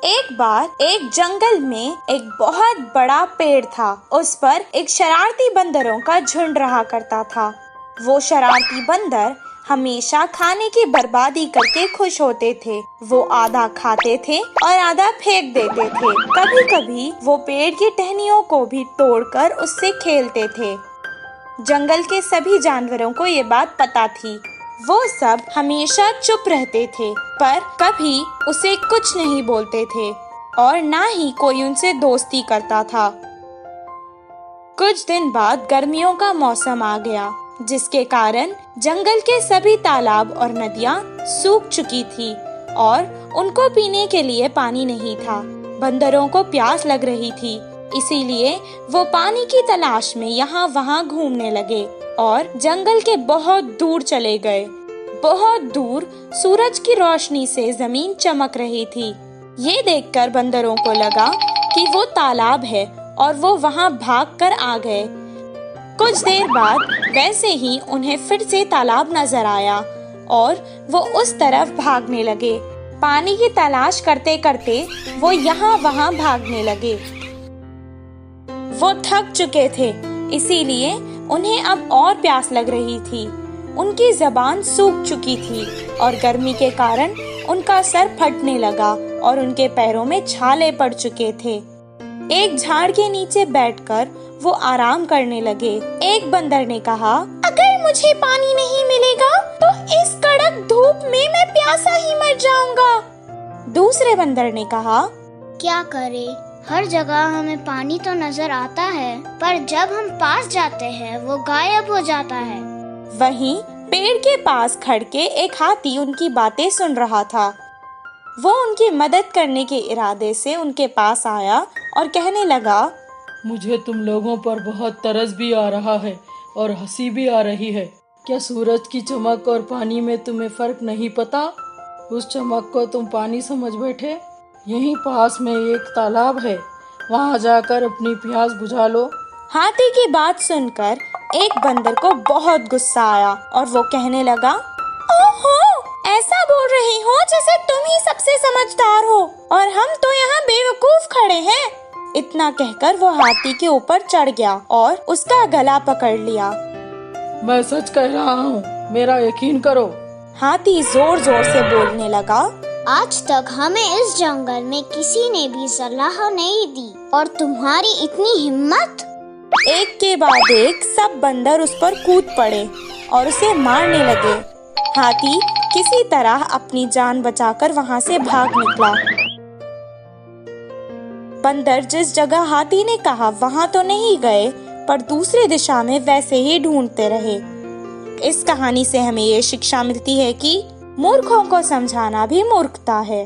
एक बार एक जंगल में एक बहुत बड़ा पेड़ था। उस पर एक शरारती बंदरों का झुंड रहा करता था। वो शरारती बंदर हमेशा खाने की बर्बादी करके खुश होते थे। वो आधा खाते थे और आधा फेंक देते थे। कभी कभी वो पेड़ की टहनियों को भी तोड़कर उससे खेलते थे। जंगल के सभी जानवरों को ये बात पता थी। वो सब हमेशा चुप रहते थे, पर कभी उसे कुछ नहीं बोलते थे और ना ही कोई उनसे दोस्ती करता था। कुछ दिन बाद गर्मियों का मौसम आ गया, जिसके कारण जंगल के सभी तालाब और नदियाँ सूख चुकी थी और उनको पीने के लिए पानी नहीं था। बंदरों को प्यास लग रही थी, इसीलिए वो पानी की तलाश में यहाँ वहाँ घूमने लगे और जंगल के बहुत दूर चले गए। बहुत दूर सूरज की रोशनी से जमीन चमक रही थी। ये देखकर बंदरों को लगा कि वो तालाब है और वो वहाँ भागकर आ गए। कुछ देर बाद वैसे ही उन्हें फिर से तालाब नजर आया और वो उस तरफ भागने लगे। पानी की तलाश करते करते वो यहाँ वहाँ भागने लगे। वो थक चुके थे, इसीलिए उन्हें अब और प्यास लग रही थी। उनकी जबान सूख चुकी थी और गर्मी के कारण उनका सर फटने लगा और उनके पैरों में छाले पड़ चुके थे। एक झाड़ के नीचे बैठकर वो आराम करने लगे। एक बंदर ने कहा, अगर मुझे पानी नहीं मिलेगा तो इस कड़क धूप में मैं प्यासा ही मर जाऊंगा। दूसरे बंदर ने कहा, क्या करे, हर जगह हमें पानी तो नजर आता है, पर जब हम पास जाते हैं वो गायब हो जाता है। वहीं पेड़ के पास खड़ के एक हाथी उनकी बातें सुन रहा था। वो उनकी मदद करने के इरादे से उनके पास आया और कहने लगा, मुझे तुम लोगों पर बहुत तरस भी आ रहा है और हंसी भी आ रही है। क्या सूरज की चमक और पानी में तुम्हें फर्क नहीं पता? उस चमक को तुम पानी समझ बैठे। यहीं पास में एक तालाब है, वहाँ जाकर अपनी प्यास बुझा लो। हाथी की बात सुनकर एक बंदर को बहुत गुस्सा आया और वो कहने लगा, ओहो, ऐसा बोल रही हो जैसे तुम ही सबसे समझदार हो और हम तो यहाँ बेवकूफ खड़े हैं। इतना कहकर वो हाथी के ऊपर चढ़ गया और उसका गला पकड़ लिया। मैं सच कह रहा हूँ, मेरा यकीन करो। हाथी जोर जोर से बोलने लगा, आज तक हमें इस जंगल में किसी ने भी सलाह नहीं दी और तुम्हारी इतनी हिम्मत। एक के बाद एक सब बंदर उस पर कूद पड़े और उसे मारने लगे। हाथी किसी तरह अपनी जान बचाकर वहाँ से भाग निकला। बंदर जिस जगह हाथी ने कहा वहाँ तो नहीं गए, पर दूसरी दिशा में वैसे ही ढूंढते रहे। इस कहानी से हमें ये शिक्षा मिलती है कि मूर्खों को समझाना भी मूर्खता है।